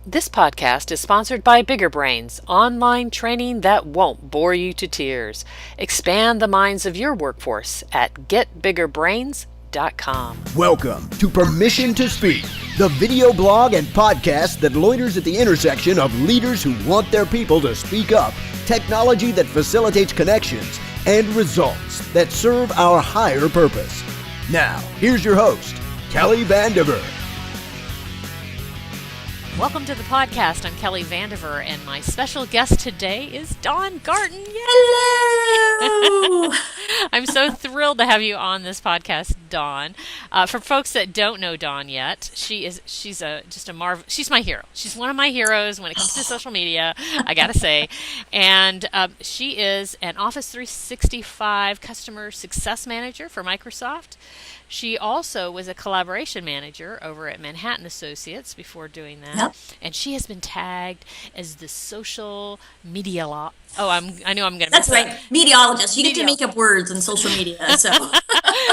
This podcast is sponsored by Bigger Brains, online training that won't bore you to tears. Expand the minds of your workforce at getbiggerbrains.com. Welcome to Permission to Speak, the video blog and podcast that loiters at the intersection of leaders who want their people to speak up, technology that facilitates connections, and results that serve our higher purpose. Now, here's your host, Kelly Vandever. Welcome to the podcast. I'm Kelly Vandever, and my special guest today is Dawn Gartin. Yay! Hello! I'm so thrilled to have you on this podcast, Dawn. For folks that don't know Dawn yet, she's my hero. She's one of my heroes when it comes to social media, I gotta say. And she is an Office 365 customer success manager for Microsoft. She also was a collaboration manager over at Manhattan Associates before doing that. Yep. And she has been tagged as the social media I know I'm going to That's right. Meteorologist. You get to make up words in social media. So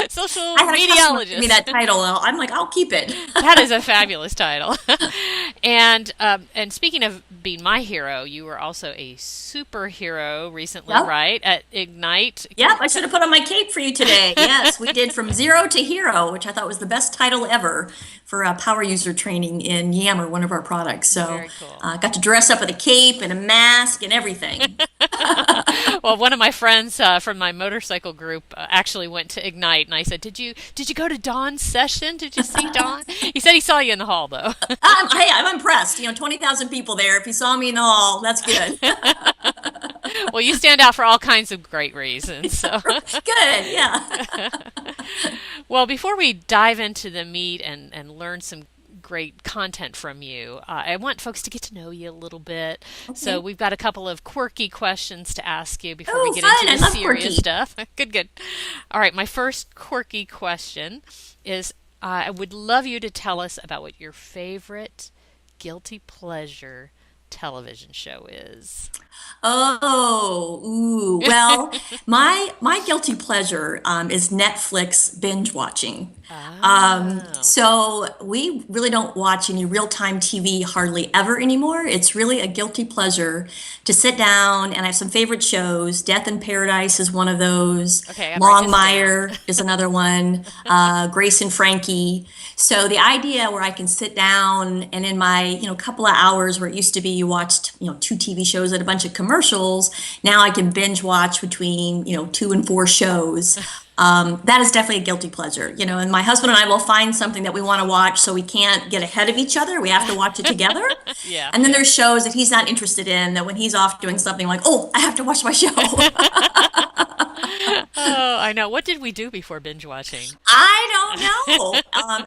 social I had a customer give meteorologist. me that title. I'm like, I'll keep it. That is a fabulous title. And speaking of being my hero, you were also a superhero recently, Yep. right? At Ignite. Yep, I should have put on my cape for you today. Yes, we did From Zero to Hero, which I thought was the best title ever for power user training in Yammer, one of our products. So Very cool. got to dress up with a cape and a mask and everything. Well, one of my friends from my motorcycle group actually went to Ignite, and I said, "Did you go to Dawn's session? Did you see Dawn?" He said he saw you in the hall, though. I'm impressed. 20,000 people there. If you saw me in the hall, that's good. Well, you stand out for all kinds of great reasons. So. Good, yeah. Well, before we dive into the meat and learn some great content from you, I want folks to get to know you a little bit. Okay. So we've got a couple of quirky questions to ask you before Oh, we get fun. into I the love serious quirky. stuff. Good. All right, my first quirky question is I would love you to tell us about what your favorite guilty pleasure television show is. Oh, ooh. Well, my guilty pleasure is Netflix binge watching. So we really don't watch any real-time TV hardly ever anymore. It's really a guilty pleasure to sit down, and I have some favorite shows. Death in Paradise is one of those. Okay, I'll write this Longmire is another one. Grace and Frankie. So the idea where I can sit down and in my, couple of hours where it used to be you watched, two TV shows and a bunch of commercials, now I can binge watch between, 2 and 4 shows. That is definitely a guilty pleasure, and my husband and I will find something that we want to watch so we can't get ahead of each other. We have to watch it together. Yeah. And then there's shows that he's not interested in that when he's off doing something like, oh, I have to watch my show. Oh, I know. What did we do before binge watching? I don't know.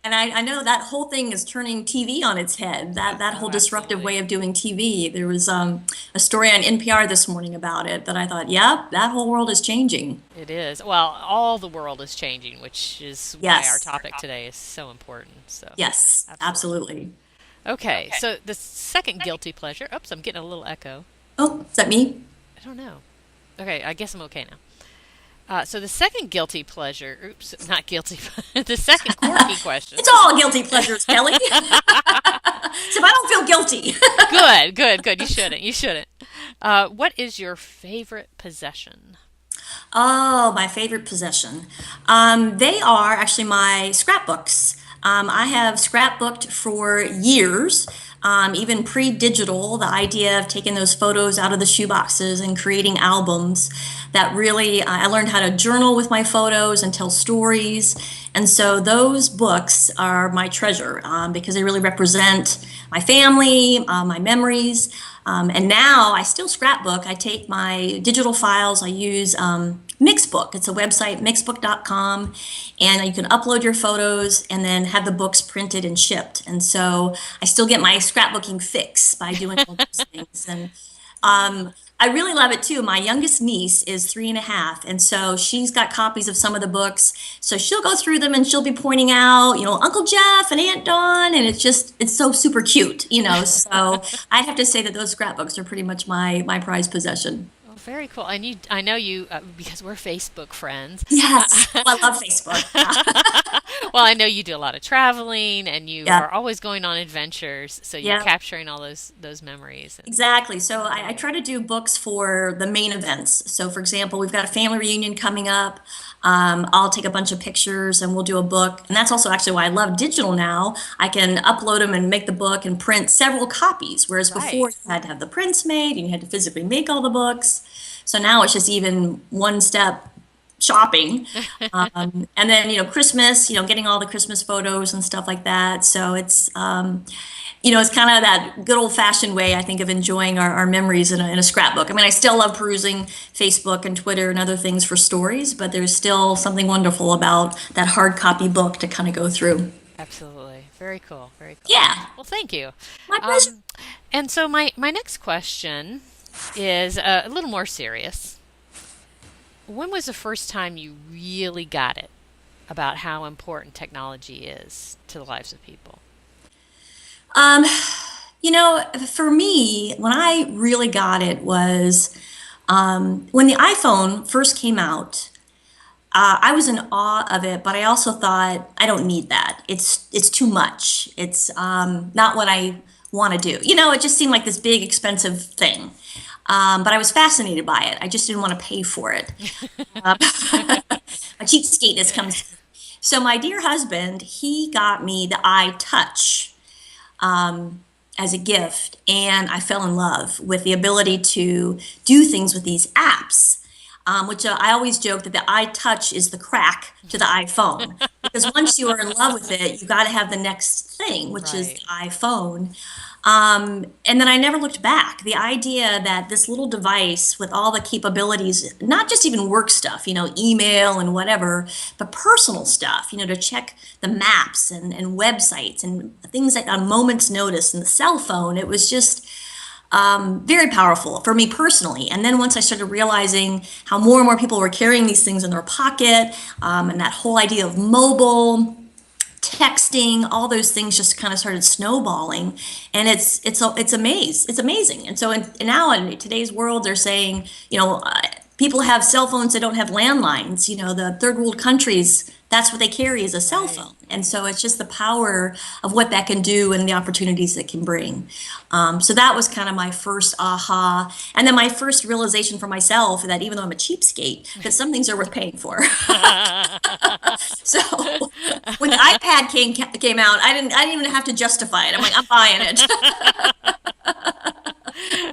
And I know that whole thing is turning TV on its head, that whole disruptive absolutely. way of doing TV. There was a story on NPR this morning about it that I thought, yeah, that whole world is changing. It is. Well, all the world is changing, which is why Yes. our topic today is so important. So, Yes, absolutely. Okay, so the second guilty pleasure. Oops, I'm getting a little echo. Oh, is that me? I don't know. Okay, I guess I'm okay now. So the second guilty pleasure. Oops, not guilty. The second quirky question. It's all guilty pleasures, Kelly. So if I don't feel guilty. Good. You shouldn't. What is your favorite possession? Oh, my favorite possession. They are actually my scrapbooks. I have scrapbooked for years, even pre-digital, the idea of taking those photos out of the shoeboxes and creating albums that really, I learned how to journal with my photos and tell stories. And so those books are my treasure because they really represent my family, my memories. And now I still scrapbook. I take my digital files. I use Mixbook. It's a website, mixbook.com, and you can upload your photos and then have the books printed and shipped. And so I still get my scrapbooking fix by doing all those things. And I really love it too. My youngest niece is 3.5, and so she's got copies of some of the books. So she'll go through them and she'll be pointing out, Uncle Jeff and Aunt Dawn, and it's so super cute. So I'd have to say that those scrapbooks are pretty much my prized possession. Very cool. And I know you because we're Facebook friends. Yes. Oh, I love Facebook. Well, I know you do a lot of traveling, and you Yeah. are always going on adventures. So you're Yeah. capturing all those memories. And Exactly. So I I love it. try to do books for the main events. So, for example, we've got a family reunion coming up. I'll take a bunch of pictures and we'll do a book. And that's also actually why I love digital now. I can upload them and make the book and print several copies, whereas before Right. you had to have the prints made and you had to physically make all the books. So now it's just even one step shopping. And then, Christmas, getting all the Christmas photos and stuff like that. So it's kind of that good old fashioned way, I think, of enjoying our memories in a scrapbook. I mean, I still love perusing Facebook and Twitter and other things for stories, but there's still something wonderful about that hard copy book to kind of go through. Absolutely. Very cool. Very cool. Yeah, Well, thank you. my pleasure. Um, and so my next question is a little more serious. When was the first time you really got it about how important technology is to the lives of people? Um, for me, when I really got it was when the iPhone first came out. I was in awe of it, but I also thought I don't need that. It's too much. It's not what I want to do. It just seemed like this big expensive thing. But I was fascinated by it. I just didn't want to pay for it. Um, my cheapskateness comes. So my dear husband, he got me the iTouch as a gift, and I fell in love with the ability to do things with these apps. Which I always joke that the iTouch is the crack to the iPhone because once you are in love with it, you got to have the next thing, which is Right. the iPhone. And then I never looked back. The idea that this little device with all the capabilities, not just even work stuff, email and whatever, but personal stuff, to check the maps and websites and things like on moment's notice and the cell phone, it was just very powerful for me personally. And then once I started realizing how more and more people were carrying these things in their pocket, and that whole idea of mobile texting, all those things just kind of started snowballing, and it's amazing. And so now in today's world, they're saying, people have cell phones that don't have landlines. The third world countries, that's what they carry is a cell Right. phone. And so it's just the power of what that can do and the opportunities it can bring. So that was kind of my first aha. And then my first realization for myself that even though I'm a cheapskate, that some things are worth paying for. So when the iPad came out, I didn't even have to justify it. I'm like, I'm buying it.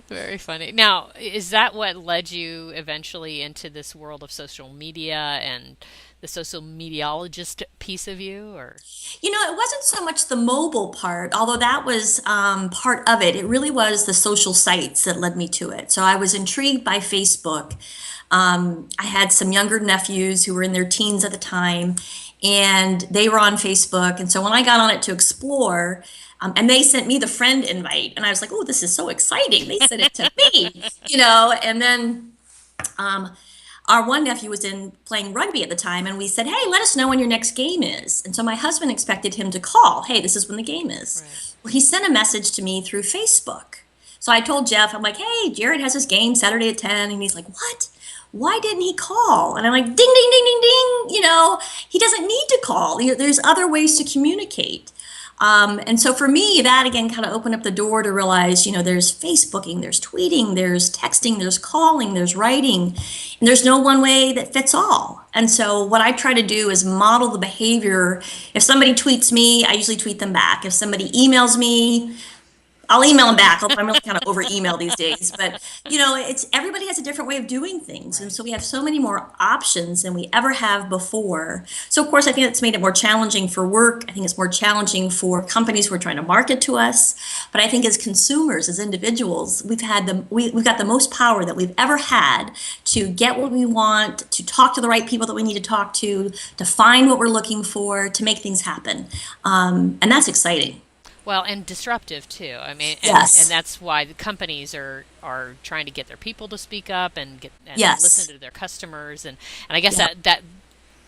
Very funny. Now, is that what led you eventually into this world of social media and the social mediologist piece of you, or? It wasn't so much the mobile part, although that was part of it. It really was the social sites that led me to it. So I was intrigued by Facebook. I had some younger nephews who were in their teens at the time, and they were on Facebook. And so when I got on it to explore, and they sent me the friend invite, and I was like, "Oh, this is so exciting!" They sent it to me, And then our one nephew was in playing rugby at the time, and we said, "Hey, let us know when your next game is." And so my husband expected him to call, "Hey, this is when the game is." Right. Well, he sent a message to me through Facebook. So I told Jeff, I'm like, "Hey, Jared has his game Saturday at 10." And he's like, "What? Why didn't he call?" And I'm like, "Ding, ding, ding, ding, ding." He doesn't need to call. There's other ways to communicate. And so for me, that again kind of opened up the door to realize, there's Facebooking, there's tweeting, there's texting, there's calling, there's writing, and there's no one way that fits all. And so what I try to do is model the behavior. If somebody tweets me, I usually tweet them back. If somebody emails me, I'll email them back. Although I'm really kind of over email these days, but it's everybody has a different way of doing things, and Right. so we have so many more options than we ever have before. So of course, I think that's made it more challenging for work. I think it's more challenging for companies who are trying to market to us. But I think as consumers, as individuals, we've got the most power that we've ever had to get what we want, to talk to the right people that we need to talk to find what we're looking for, to make things happen, and that's exciting. Well, and disruptive too. I mean, and Yes. that's why the companies are trying to get their people to speak up and listen Yes. to their customers, and I guess Yeah. that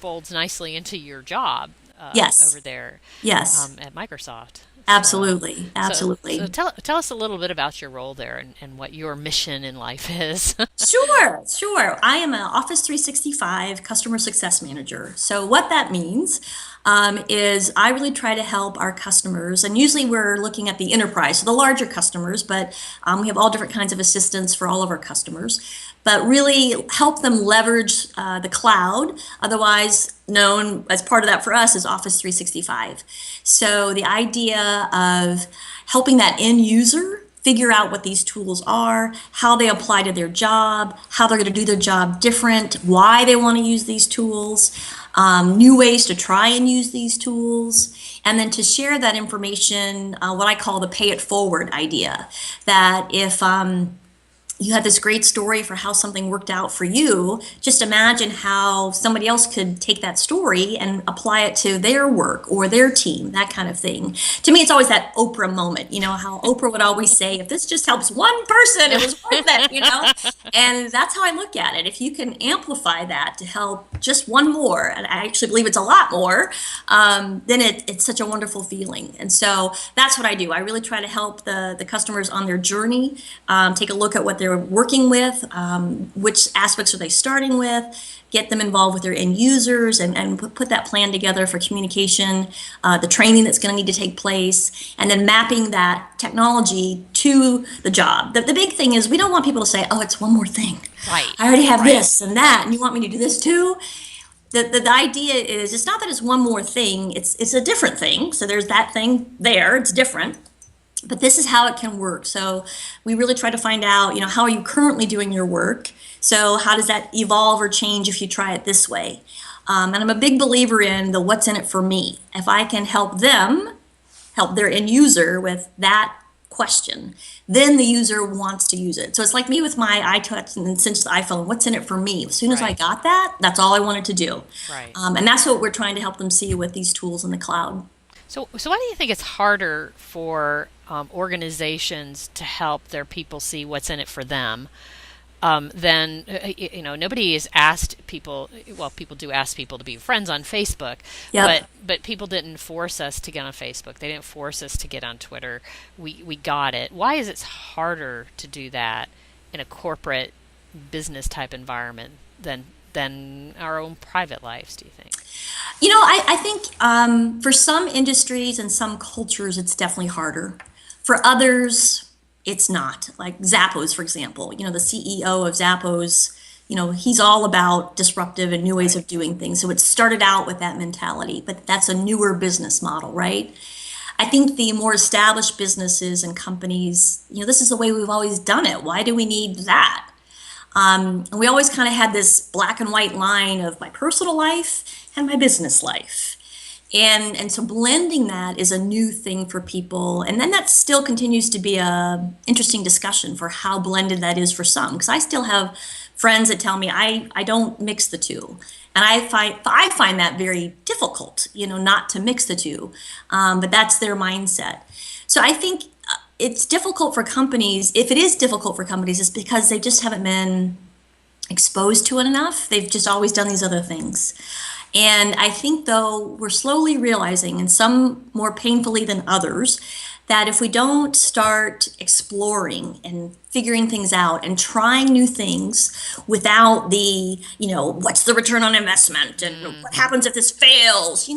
folds nicely into your job Yes. over there Yes. at Microsoft. Absolutely, So absolutely. tell us a little bit about your role there and what your mission in life is. Sure, sure. I am an Office 365 customer success manager. So, what that means is I really try to help our customers, and usually we're looking at the enterprise, so the larger customers, but we have all different kinds of assistance for all of our customers, but really help them leverage the cloud, otherwise known as part of that for us is Office 365. So, the idea of helping that end user figure out what these tools are, how they apply to their job, how they're going to do their job different, why they want to use these tools, new ways to try and use these tools, and then to share that information, what I call the pay it forward idea. That if you had this great story for how something worked out for you, just imagine how somebody else could take that story and apply it to their work or their team, that kind of thing. To me, it's always that Oprah moment, how Oprah would always say, if this just helps one person, it was worth it. And that's how I look at it. If you can amplify that to help just one more, and I actually believe it's a lot more, then it's such a wonderful feeling. And so that's what I do. I really try to help the customers on their journey, take a look at what they're working with, which aspects are they starting with, get them involved with their end users, and put that plan together for communication, the training that's going to need to take place, and then mapping that technology to the job. The big thing is we don't want people to say, oh, it's one more thing. Right. I already have this and that, and you want me to do this too? The idea is it's not that it's one more thing, it's a different thing. So there's that thing there, it's different. But this is how it can work. So we really try to find out, how are you currently doing your work? So how does that evolve or change if you try it this way? And I'm a big believer in the what's in it for me. If I can help them, help their end user with that question, then the user wants to use it. So it's like me with my iTouch and since the iPhone, what's in it for me? As soon as I got that, that's all I wanted to do. Right. And that's what we're trying to help them see with these tools in the cloud. So why do you think it's harder for organizations to help their people see what's in it for them than nobody has asked people. Well, people do ask people to be friends on Facebook, but people didn't force us to get on Facebook. They didn't force us to get on Twitter. We got it. Why is it harder to do that in a corporate business type environment than our own private lives, do you think? I think for some industries and some cultures, it's definitely harder. For others, it's not. Like Zappos, for example, the CEO of Zappos, he's all about disruptive and new ways of doing things. So it started out with that mentality, but that's a newer business model, right? I think the more established businesses and companies, this is the way we've always done it. Why do we need that? And we always kind of had this black and white line of my personal life and my business life. And so blending that is a new thing for people. And then that still continues to be a interesting discussion for how blended that is for some. Because I still have friends that tell me I don't mix the two. And I find that very difficult, not to mix the two. But that's their mindset. So I think it's difficult for companies. If it is difficult for companies, it's because they just haven't been exposed to it enough. They've just always done these other things. And I think, though, we're slowly realizing, and some more painfully than others, that if we don't start exploring and figuring things out and trying new things without the, what's the return on investment and what happens if this fails,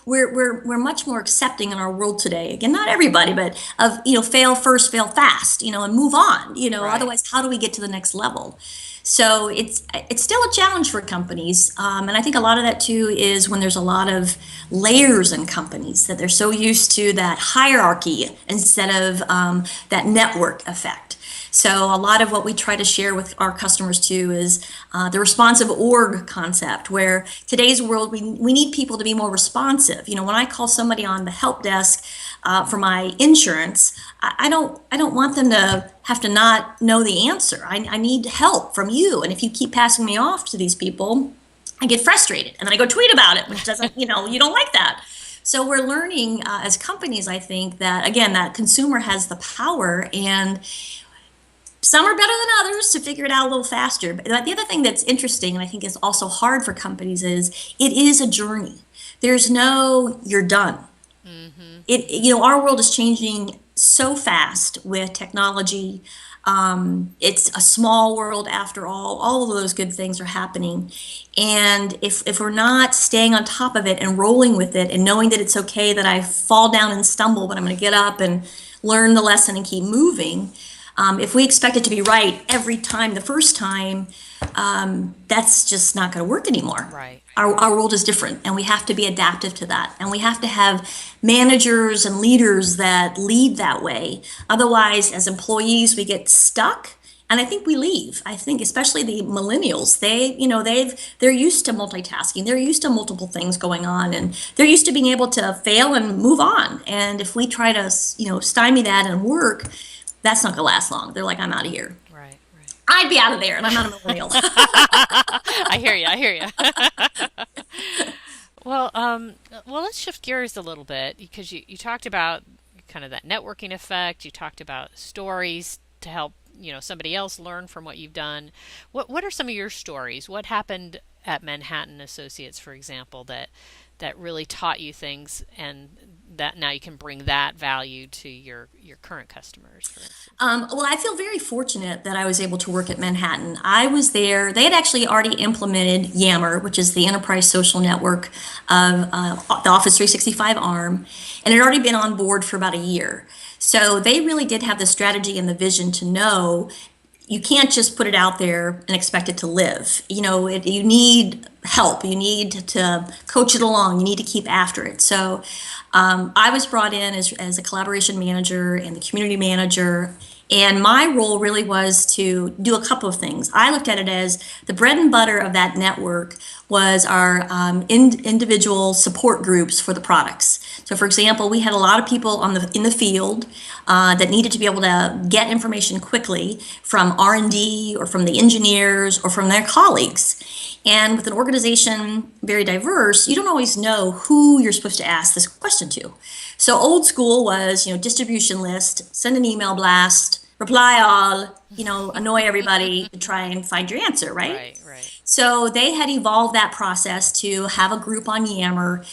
we're much more accepting in our world today. Again, not everybody, but of, fail first, fail fast, and move on, otherwise, how do we get to the next level? So it's still a challenge for companies. And I think a lot of that too is when there's a lot of layers in companies that they're so used to that hierarchy instead of that network effect. So a lot of what we try to share with our customers too is the responsive org concept, where today's world, we need people to be more responsive. When I call somebody on the help desk for my insurance, I don't want them to have to not know the answer. I need help from you. And if you keep passing me off to these people, I get frustrated. And then I go tweet about it, which doesn't, you don't like that. So we're learning as companies, I think, that, again, that consumer has the power, and some are better than others to figure it out a little faster. But the other thing that's interesting, and I think is also hard for companies, is it is a journey. There's no, you're done. Our world is changing so fast with technology. It's a small world after all. All of those good things are happening. And if we're not staying on top of it and rolling with it and knowing that it's okay that I fall down and stumble, but I'm going to get up and learn the lesson and keep moving, if we expect it to be right every time, the first time, that's just not going to work anymore. Right. Our world is different, and we have to be adaptive to that. And we have to have managers and leaders that lead that way. Otherwise, as employees, we get stuck. And I think we leave. I think especially the millennials, they're used to multitasking. They're used to multiple things going on, and they're used to being able to fail and move on. And if we try to, stymie that and work, that's not going to last long. They're like, I'm out of here. Right. Right. I'd be out of there, and I'm not a millennial. I hear you. I hear you. Well, let's shift gears a little bit because you talked about kind of that networking effect. You talked about stories to help somebody else learn from what you've done. What are some of your stories? What happened at Manhattan Associates, for example, that really taught you things, and that now you can bring that value to your current customers, for instance? Well, I feel very fortunate that I was able to work at Manhattan. I was there. They had actually already implemented Yammer, which is the enterprise social network of the Office 365 arm, and it had already been on board for about a year. So they really did have the strategy and the vision to know you can't just put it out there and expect it to live. You need help. You need to coach it along. You need to keep after it. So I was brought in as a collaboration manager and the community manager. And my role really was to do a couple of things. I looked at it as the bread and butter of that network was our individual support groups for the products. So, for example, we had a lot of people in the field that needed to be able to get information quickly from R&D or from the engineers or from their colleagues. And with an organization very diverse, you don't always know who you're supposed to ask this question to. So old school was, distribution list, send an email blast, reply all, annoy everybody to try and find your answer, right? Right. So they had evolved that process to have a group on Yammer,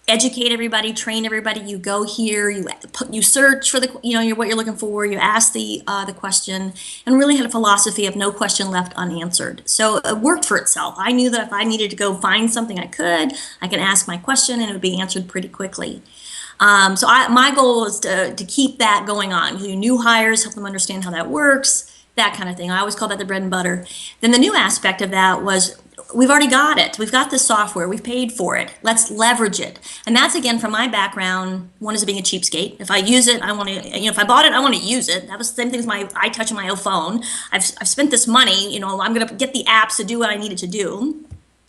educate everybody, train everybody. You go here, you search for what you're looking for, you ask the question, and really had a philosophy of no question left unanswered. So it worked for itself. I knew that if I needed to go find something, I could ask my question and it would be answered pretty quickly. So my goal was to keep that going on. New hires, help them understand how that works, that kind of thing. I always call that the bread and butter. Then the new aspect of that was we've already got it. We've got the software. We've paid for it. Let's leverage it. And that's, again, from my background, one is being a cheapskate. If I use it, I want to, if I bought it, I want to use it. That was the same thing as my iTouch on my own phone. I've spent this money, I'm going to get the apps to do what I needed to do.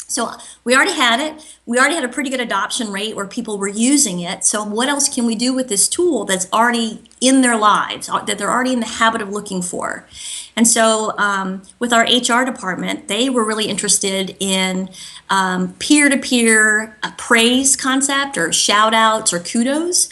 So we already had it. We already had a pretty good adoption rate where people were using it. So what else can we do with this tool that's already in their lives, that they're already in the habit of looking for? And so with our HR department, they were really interested in peer-to-peer praise concept or shout-outs or kudos.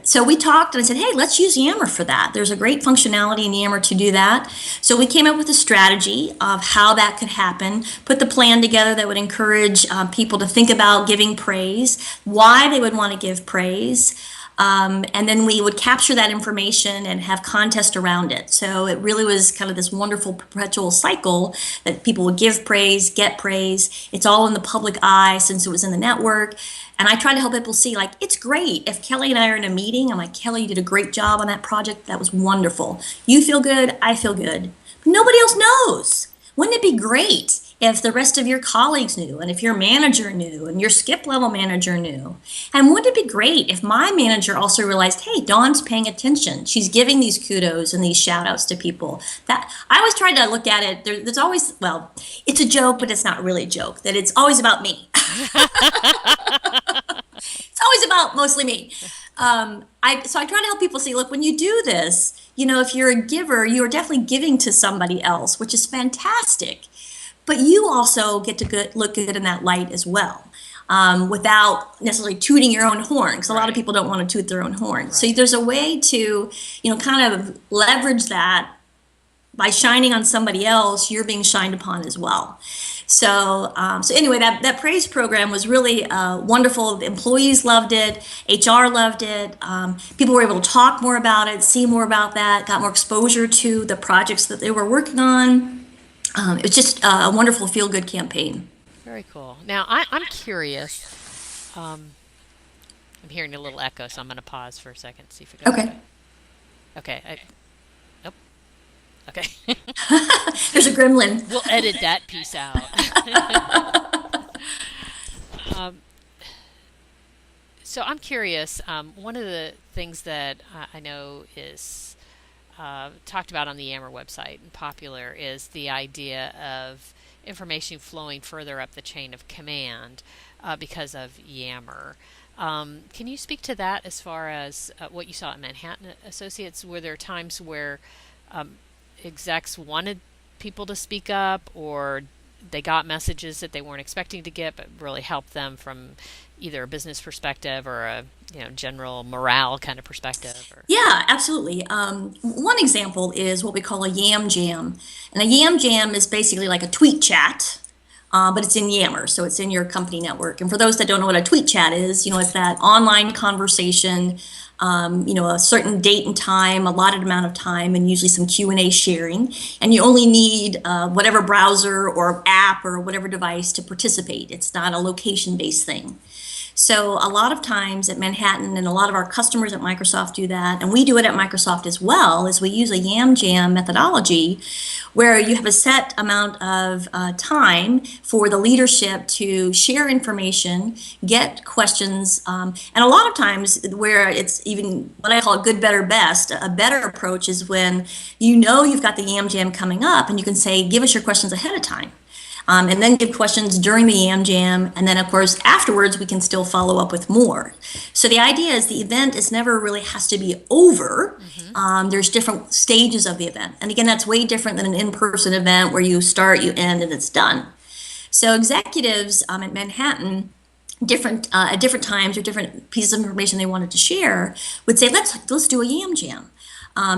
So we talked and I said, hey, let's use Yammer for that. There's a great functionality in Yammer to do that. So we came up with a strategy of how that could happen, put the plan together that would encourage people to think about giving praise, why they would want to give praise. And then we would capture that information and have contests around it. So it really was kind of this wonderful perpetual cycle that people would give praise, get praise. It's all in the public eye since it was in the network. And I try to help people see, it's great. If Kelly and I are in a meeting, I'm like, Kelly, you did a great job on that project. That was wonderful. You feel good. I feel good. But nobody else knows. Wouldn't it be great if the rest of your colleagues knew, and if your manager knew, and your skip level manager knew? And wouldn't it be great if my manager also realized, hey, Dawn's paying attention. She's giving these kudos and these shout outs to people. That I always try to look at it. There's always, it's a joke, but it's not really a joke, that it's always about me. It's always about mostly me. So I try to help people see, look, when you do this, if you're a giver, you are definitely giving to somebody else, which is fantastic. But you also get to look good in that light as well, without necessarily tooting your own horn, because a lot of people don't want to toot their own horn. Right. So there's a way to, kind of leverage that by shining on somebody else, you're being shined upon as well. So anyway, that praise program was really wonderful. The employees loved it. HR loved it. People were able to talk more about it, see more about that, got more exposure to the projects that they were working on. It was just a wonderful feel-good campaign. Very cool. Now, I'm curious. I'm hearing a little echo, so I'm going to pause for a second, see if it goes Okay. away. Okay. Nope. Okay. There's a gremlin. We'll edit that piece out. um, so I'm curious. One of the things that I know is talked about on the Yammer website and popular is the idea of information flowing further up the chain of command because of Yammer. Can you speak to that as far as what you saw at Manhattan Associates? Were there times where execs wanted people to speak up, or they got messages that they weren't expecting to get, but really helped them from either a business perspective or a general morale kind of perspective? Or... Yeah, absolutely. One example is what we call a Yam Jam. And a Yam Jam is basically like a tweet chat, but it's in Yammer, so it's in your company network. And for those that don't know what a tweet chat is, it's that online conversation, a certain date and time, allotted amount of time, and usually some Q&A sharing. And you only need whatever browser or app or whatever device to participate. It's not a location-based thing. So a lot of times at Manhattan, and a lot of our customers at Microsoft do that, and we do it at Microsoft as well, is we use a Yam Jam methodology where you have a set amount of time for the leadership to share information, get questions, and a lot of times where it's even what I call good, better, best, a better approach is when you've got the Yam Jam coming up and you can say, give us your questions ahead of time. And then give questions during the Yam Jam, and then of course afterwards we can still follow up with more. So the idea is the event is never really has to be over. There's different stages of the event, and again that's way different than an in-person event where you start, you end, and it's done. So executives at Manhattan, at different times or different pieces of information they wanted to share, would say let's do a Yam Jam.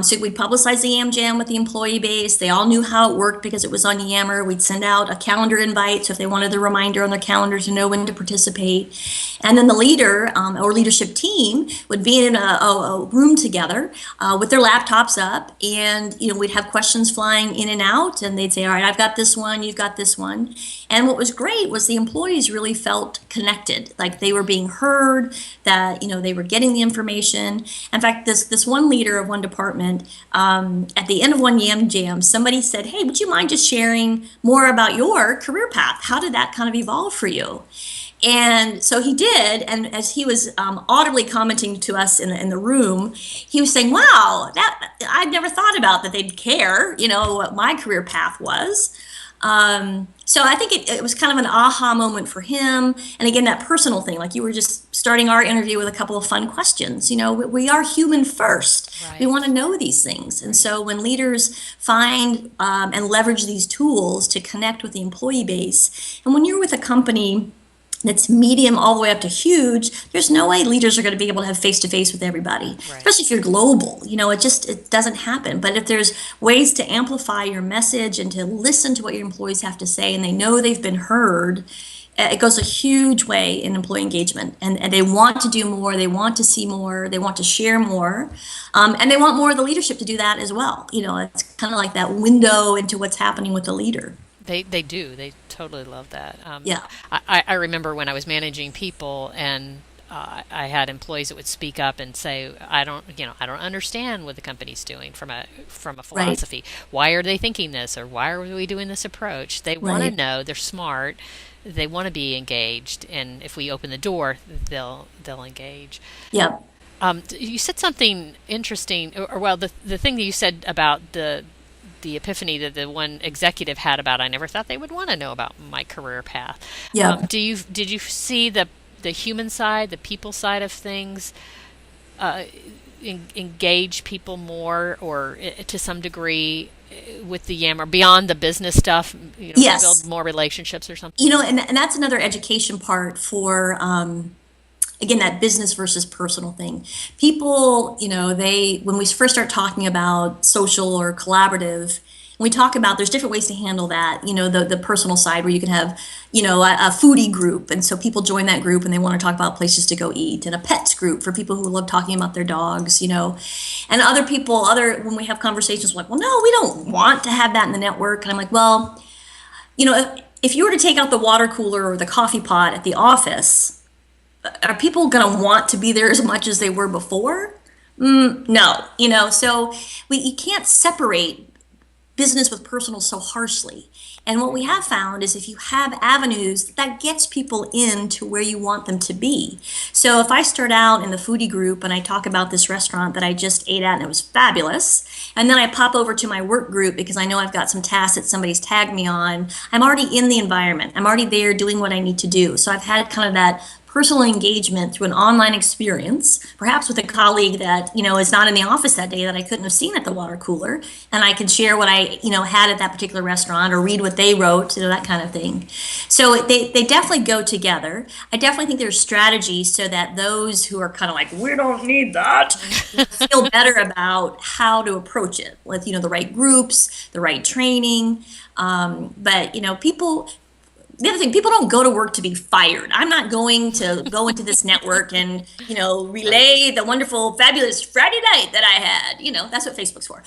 So we'd publicize the Yam Jam with the employee base. They all knew how it worked because it was on Yammer. We'd send out a calendar invite, so if they wanted the reminder on their calendar to know when to participate. And then the leader or leadership team would be in a room together with their laptops up, and we'd have questions flying in and out, and they'd say, all right, I've got this one, you've got this one. And what was great was the employees really felt connected, like they were being heard, that they were getting the information. In fact, this one leader of one department, at the end of one Yam Jam, somebody said, hey, would you mind just sharing more about your career path? How did that kind of evolve for you? And so he did, and as he was audibly commenting to us in the room, he was saying, wow, that I'd never thought about that they'd care, what my career path was. So I think it was kind of an aha moment for him. And again, that personal thing, like you were just starting our interview with a couple of fun questions. We are human first. Right. We want to know these things. And so when leaders find and leverage these tools to connect with the employee base, and when you're with a company that's medium all the way up to huge, there's no way leaders are going to be able to have face-to-face with everybody, right. Especially if you're global. It doesn't happen. But if there's ways to amplify your message and to listen to what your employees have to say, and they know they've been heard, it goes a huge way in employee engagement. And they want to do more, they want to see more, they want to share more, and they want more of the leadership to do that as well. It's kind of like that window into what's happening with the leader. They do. They totally love that. Yeah. I remember when I was managing people, and I had employees that would speak up and say, I don't understand what the company's doing from a philosophy. Right. Why are they thinking this, or why are we doing this approach? They want to know. They're smart. They want to be engaged, and if we open the door, they'll engage. Yeah. You said something interesting, or the thing that you said about the epiphany that the one executive had about, I never thought they would want to know about my career path. Yeah. Did you see the human side, the people side of things, engage people more, or to some degree with the Yammer beyond the business stuff? Yes. Build more relationships or something. And that's another education part for. Again, that business versus personal thing. People, when we first start talking about social or collaborative, We talk about there's different ways to handle that. The personal side where you can have, a foodie group, and so people join that group and they want to talk about places to go eat, and a pets group for people who love talking about their dogs, and when we have conversations like, well, no, we don't want to have that in the network, and I'm like, well, if you were to take out the water cooler or the coffee pot at the office, are people going to want to be there as much as they were before? No, so you can't separate business with personal so harshly. And what we have found is if you have avenues, that gets people into where you want them to be. So if I start out in the foodie group and I talk about this restaurant that I just ate at and it was fabulous, and then I pop over to my work group because I know I've got some tasks that somebody's tagged me on, I'm already in the environment. I'm already there doing what I need to do. So I've had kind of that personal engagement through an online experience, perhaps with a colleague that, is not in the office that day that I couldn't have seen at the water cooler, and I can share what I, had at that particular restaurant or read what they wrote, that kind of thing. So they definitely go together. I definitely think there's strategies so that those who are kind of like, we don't need that, feel better about how to approach it with, the right groups, the right training. But, the other thing, people don't go to work to be fired. I'm not going to go into this network and, relay the wonderful, fabulous Friday night that I had. That's what Facebook's for.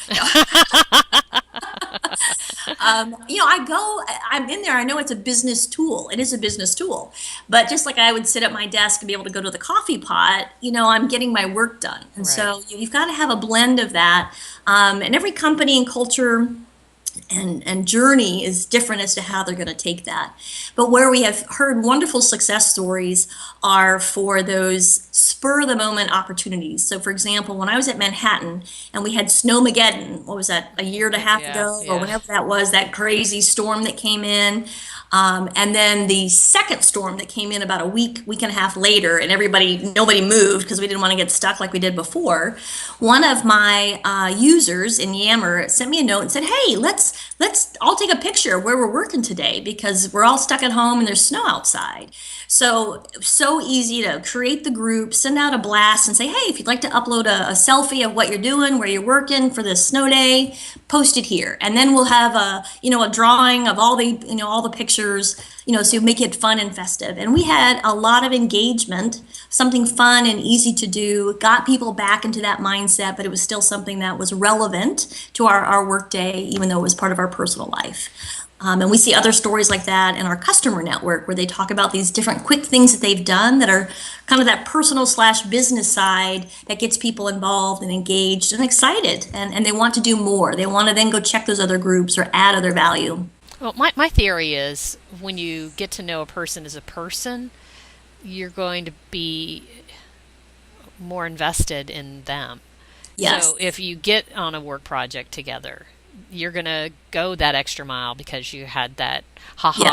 I'm in there. I know it's a business tool. It is a business tool. But just like I would sit at my desk and be able to go to the coffee pot, I'm getting my work done. And so you've got to have a blend of that. And every company and culture and journey is different as to how they're going to take that. But where we have heard wonderful success stories are for those spur of the moment opportunities. So for example, when I was at Manhattan and we had Snowmageddon, what was that, a year and a half ago, or whenever that was, that crazy storm that came in. And then the second storm that came in about a week and a half later, and nobody moved because we didn't want to get stuck like we did before. One of my users in Yammer sent me a note and said, hey, let's all take a picture of where we're working today because we're all stuck at home and there's snow outside. So easy to create the group, send out a blast and say, hey, if you'd like to upload a selfie of what you're doing, where you're working for this snow day, post it here. And then we'll have a drawing of all the pictures, so you make it fun and festive. And we had a lot of engagement, something fun and easy to do, got people back into that mindset, but it was still something that was relevant to our work day, even though it was part of our personal life. And we see other stories like that in our customer network where they talk about these different quick things that they've done that are kind of that personal/business side that gets people involved and engaged and excited, and they want to do more. They want to then go check those other groups or add other value. Well, my theory is when you get to know a person as a person, you're going to be more invested in them. Yes. So if you get on a work project together, you're going to go that extra mile because you had that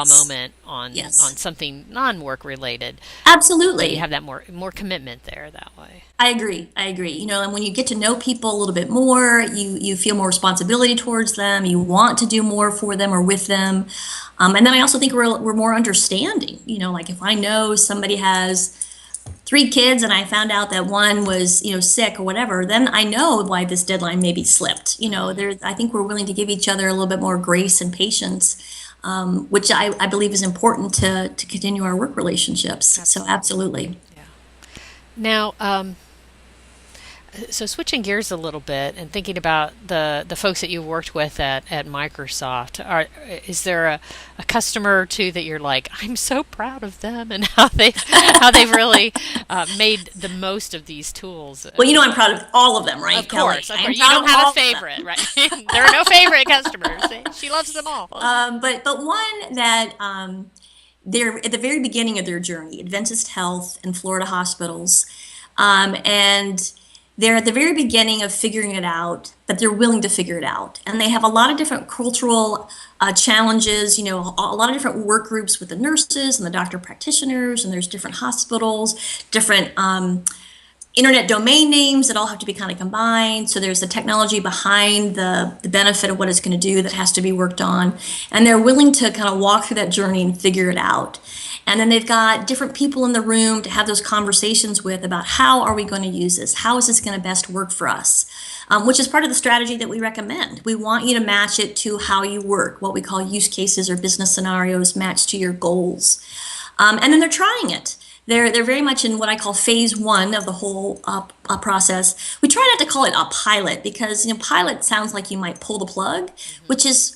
moment on something non-work related. Absolutely. So you have that more commitment there that way. I agree. And when you get to know people a little bit more, you feel more responsibility towards them. You want to do more for them or with them. And then I also think we're more understanding. Like if I know somebody has 3 kids and I found out that one was, sick or whatever, then I know why this deadline maybe slipped. I think we're willing to give each other a little bit more grace and patience, which I believe is important to continue our work relationships. Absolutely. So absolutely. Yeah. Now, so switching gears a little bit and thinking about the folks that you've worked with at Microsoft, is there a customer or two that you're like, I'm so proud of them and how they've really made the most of these tools? Well, I'm proud of all of them, right, Of Kelly? course. You don't have a favorite, right? There are no favorite customers. She loves them all. But one that they're at the very beginning of their journey, Adventist Health and Florida hospitals, and they're at the very beginning of figuring it out, but they're willing to figure it out. And they have a lot of different cultural challenges, a lot of different work groups with the nurses and the doctor practitioners, and there's different hospitals, different internet domain names that all have to be kind of combined. So there's the technology behind the benefit of what it's going to do that has to be worked on. And they're willing to kind of walk through that journey and figure it out. And then they've got different people in the room to have those conversations with about how are we going to use this? How is this going to best work for us? which is part of the strategy that we recommend. We want you to match it to how you work, what we call use cases or business scenarios matched to your goals. And then they're trying it. They're very much in what I call phase one of the whole process. We try not to call it a pilot because pilot sounds like you might pull the plug, which is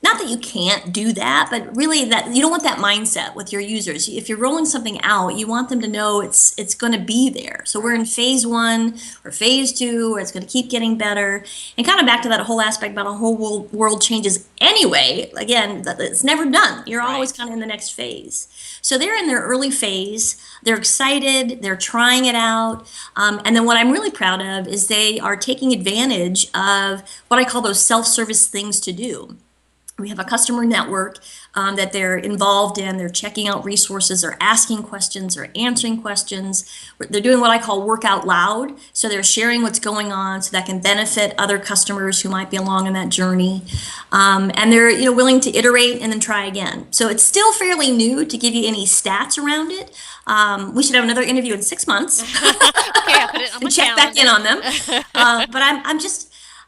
not that you can't do that, but really that you don't want that mindset with your users. If you're rolling something out, you want them to know it's going to be there. So we're in phase one or phase two, where it's going to keep getting better. And kind of back to that whole aspect about a whole world changes anyway. Again, it's never done. You're always kind of in the next phase. So they're in their early phase. They're excited. They're trying it out. And then what I'm really proud of is they are taking advantage of what I call those self-service things to do. We have a customer network that they're involved in. They're checking out resources, they're asking questions, they're answering questions. They're doing what I call work out loud. So they're sharing what's going on so that can benefit other customers who might be along in that journey. And they're willing to iterate and then try again. So it's still fairly new to give you any stats around it. We should have another interview in 6 months. Okay, I'll put it on my check back in on them. But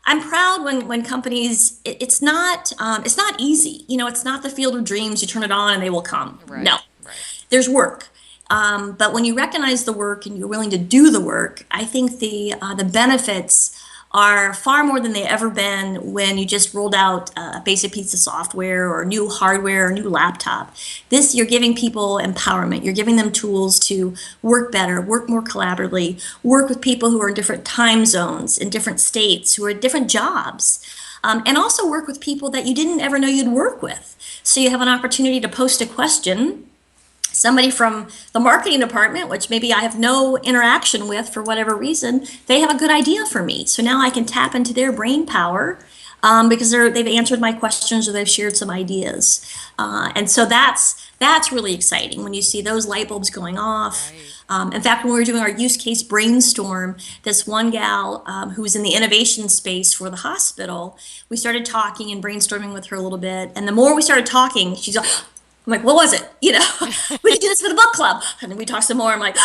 I'm proud when companies, it's not easy. It's not the field of dreams. You turn it on and they will come. Right, No, right. There's work. But when you recognize the work and you're willing to do the work, I think the benefits are far more than they ever been when you just rolled out a basic piece of software or new hardware or new laptop. You're giving people empowerment. You're giving them tools to work better, work more collaboratively, work with people who are in different time zones, in different states, who are at different jobs, and also work with people that you didn't ever know you'd work with. So you have an opportunity to post a question. Somebody from the marketing department, which maybe I have no interaction with for whatever reason, they have a good idea for me. So now I can tap into their brain power because they've answered my questions or they've shared some ideas. And so that's really exciting when you see those light bulbs going off. Right. In fact, when we were doing our use case brainstorm, this one gal who was in the innovation space for the hospital, we started talking and brainstorming with her a little bit. And the more we started talking, she's like, I'm like, what was it? We could do this for the book club. And then we talked some more. I'm like,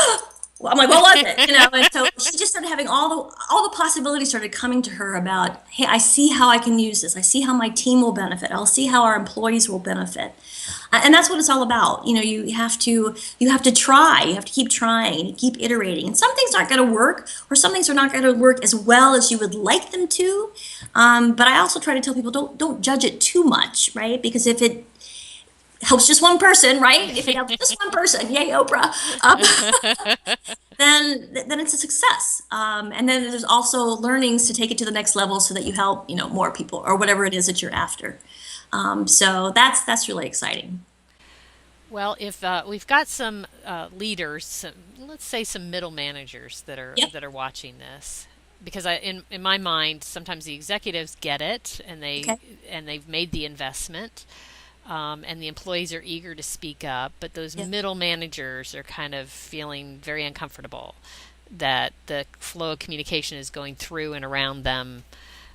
what was it? And so she just started having all the possibilities started coming to her about, hey, I see how I can use this. I see how my team will benefit. I'll see how our employees will benefit. And that's what it's all about. You have to try. You have to keep trying, keep iterating. And some things aren't going to work, or some things are not going to work as well as you would like them to. But I also try to tell people, don't judge it too much, right? Because if it helps just one person, right? If it helps just one person, yay, Oprah, then it's a success. And then there's also learnings to take it to the next level so that you help, more people or whatever it is that you're after. So that's really exciting. Well, if we've got some leaders, let's say some middle managers that are watching this, because in my mind, sometimes the executives get it and they've made the investment. And the employees are eager to speak up, but those middle managers are kind of feeling very uncomfortable that the flow of communication is going through and around them.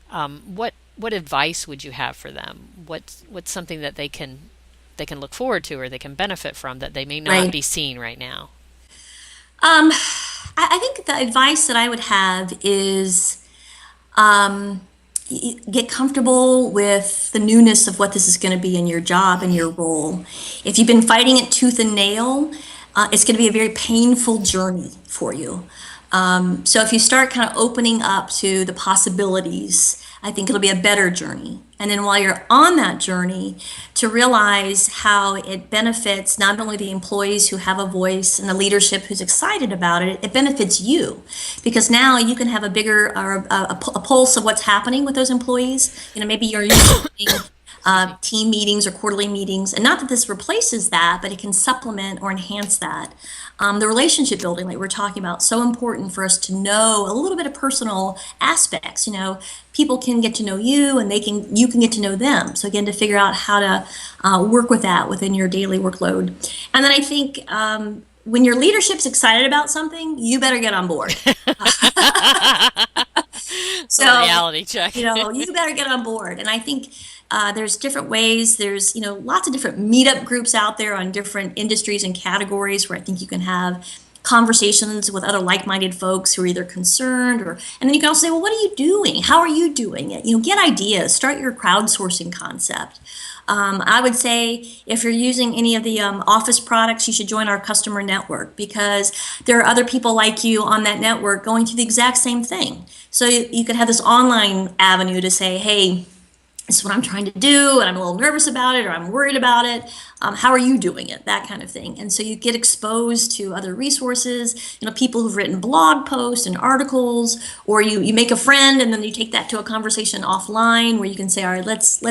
What advice would you have for them? What's something that they can look forward to or they can benefit from that they may not be seeing right now? I think the advice that I would have is get comfortable with the newness of what this is going to be in your job and your role. If you've been fighting it tooth and nail, it's going to be a very painful journey for you. So if you start kind of opening up to the possibilities, I think it'll be a better journey. And then while you're on that journey, to realize how it benefits not only the employees who have a voice and the leadership who's excited about it, it benefits you. Because now you can have a bigger, a pulse of what's happening with those employees. Maybe you're using team meetings or quarterly meetings. And not that this replaces that, but it can supplement or enhance that. The relationship building, like we're talking about, so important for us to know a little bit of personal aspects. People can get to know you, and you can get to know them. So again, to figure out how to work with that within your daily workload. And then I think when your leadership's excited about something, you better get on board. So reality check. You better get on board. And I think there's different ways. There's lots of different meetup groups out there on different industries and categories where I think you can have conversations with other like-minded folks who are either concerned or, and then you can also say, well, what are you doing? How are you doing it? Get ideas, start your crowdsourcing concept. I would say if you're using any of the Office products, you should join our customer network, because there are other people like you on that network going through the exact same thing. So you could have this online avenue to say, hey, this is what I'm trying to do, and I'm a little nervous about it, or I'm worried about it. How are you doing it? That kind of thing. And so you get exposed to other resources, people who've written blog posts and articles, or you make a friend and then you take that to a conversation offline where you can say, all right, let's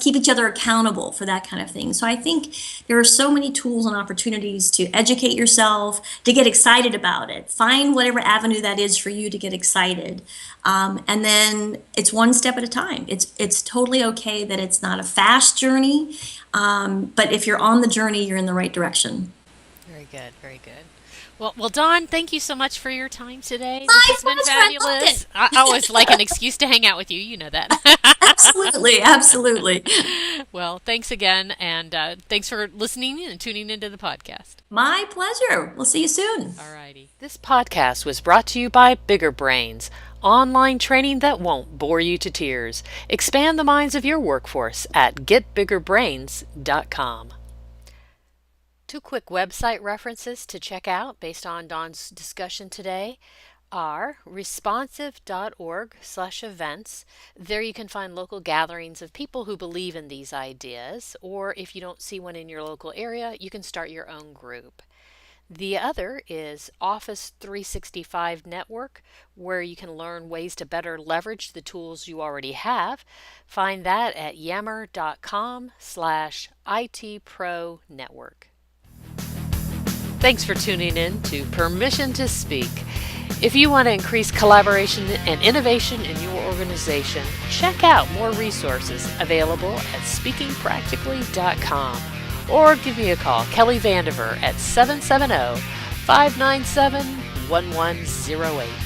keep each other accountable for that kind of thing. So I think there are so many tools and opportunities to educate yourself, to get excited about it. Find whatever avenue that is for you to get excited. And then it's one step at a time. It's totally okay that it's not a fast journey, but if you're on the journey, you're in the right direction. Very good, very good. Well, Dawn, thank you so much for your time today. My This has been fabulous. I always like an excuse to hang out with you. You know that. Absolutely, absolutely. Well, thanks again, and thanks for listening and tuning into the podcast. My pleasure. We'll see you soon. All righty. This podcast was brought to you by Bigger Brains, online training that won't bore you to tears. Expand the minds of your workforce at getbiggerbrains.com. Two quick website references to check out based on Dawn's discussion today are responsive.org/events. There you can find local gatherings of people who believe in these ideas, or if you don't see one in your local area, you can start your own group. The other is Office 365 Network, where you can learn ways to better leverage the tools you already have. Find that at yammer.com/ITProNetwork. Thanks for tuning in to Permission to Speak. If you want to increase collaboration and innovation in your organization, check out more resources available at speakingpractically.com, or give me a call, Kelly Vandever, at 770-597-1108.